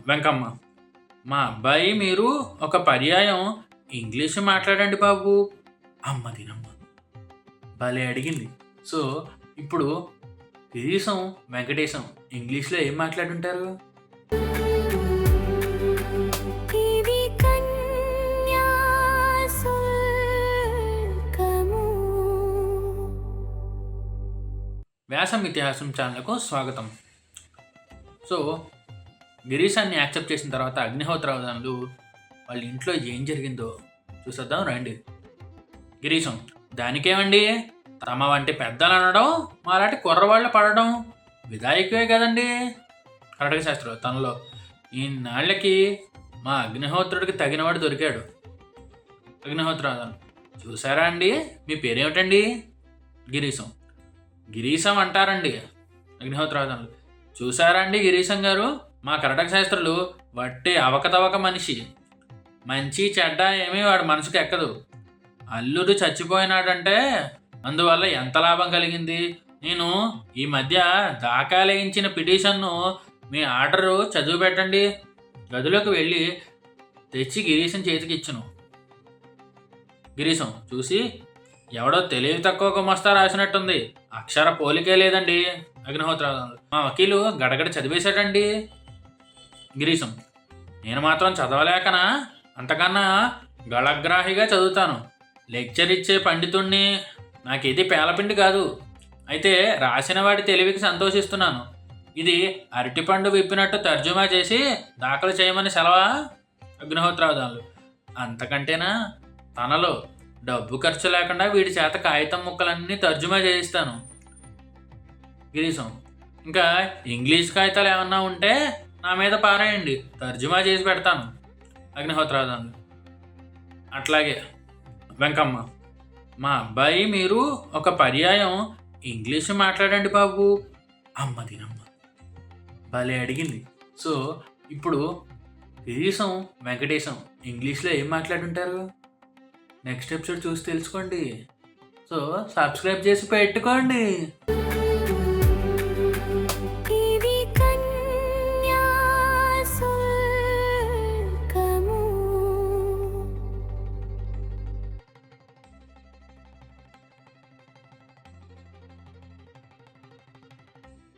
వెంకమ్మ, మా అబ్బాయి మీరు ఒక పర్యాయం ఇంగ్లీష్ మాట్లాడండి బాబు. అమ్మ దినమ్మ భలే అడిగింది. సో ఇప్పుడు గిరీశం వెంకటేశం ఇంగ్లీష్లో ఏం మాట్లాడుంటారు? ఇది కన్యాశుల్కము. వ్యాసం ఇతిహాసం ఛానల్కు స్వాగతం. సో గిరీశాన్ని యాక్సెప్ట్ చేసిన తర్వాత అగ్నిహోత్రావధానులు వాళ్ళ ఇంట్లో ఏం జరిగిందో చూసేద్దాం రండి. గిరీశం, దానికేమండి, తమ వంటి పెద్దలు అనడం మాలాంటి కుర్రవాళ్ళు పడడం విధాయకువే కదండి. కర్ణాటక శాస్త్రం తనలో ఈనాళ్ళకి మా అగ్నిహోత్రుడికి తగినవాడు దొరికాడు. అగ్నిహోత్రావధానులు, చూసారా అండి, మీ పేరేమిటండి? గిరీశం, గిరీశం అంటారండి. అగ్నిహోత్రావధానులు, చూసారా అండి గిరీశం గారు, మా కర్ణాటక శాస్త్రులు వట్టి అవకతవక మనిషి. మంచి చెడ్డ ఏమీ వాడు మనసుకు ఎక్కదు. అల్లుడు చచ్చిపోయినాడంటే అందువల్ల ఎంత లాభం కలిగింది. నేను ఈ మధ్య దాఖలేయించిన పిటిషన్ను మీ ఆర్డరు చదువు పెట్టండి. గదిలోకి వెళ్ళి తెచ్చి గిరీశం చేతికి ఇచ్చును. గిరీశం చూసి, ఎవడో తెలివి తక్కువ గుమస్తా రాసినట్టుంది, అక్షర పోలికే లేదండి. అగ్నిహోత్రావధానులు, మా వకీలు గడగడ చదివేశాడండి. గిరీశం, నేను మాత్రం చదవలేకనా, అంతకన్నా గళగ్రాహిగా చదువుతాను. లెక్చర్ ఇచ్చే పండితుణ్ణి, నాకేది పేలపిండి కాదు. అయితే రాసిన వాడి తెలివికి సంతోషిస్తున్నాను. ఇది అరటిపండు విప్పినట్టు తర్జుమా చేసి దాఖలు చేయమని సెలవా? అగ్నిహోత్రావధానులు, అంతకంటేనా, తనలో డబ్బు ఖర్చు లేకుండా వీడి చేత కాగితం ముక్కలన్నీ తర్జుమా చేయిస్తాను. గిరీశం, ఇంకా ఇంగ్లీష్ కాగితాలు ఏమన్నా ఉంటే నా మీద పారేయండి, తర్జుమా చేసి పెడతాను. అగ్నిహోత్రావధానులు, అట్లాగే. వెంకమ్మ, మా అబ్బాయి మీరు ఒక పర్యాయం ఇంగ్లీష్ మాట్లాడండి బాబు. అమ్మ దినమ్మ భలే అడిగింది. సో ఇప్పుడు గిరీశం వెంకటేశం ఇంగ్లీష్లో ఏం మాట్లాడుంటారు? నెక్స్ట్ ఎపిసోడ్ చూసి తెలుసుకోండి. సో సబ్స్క్రైబ్ చేసి పెట్టుకోండి.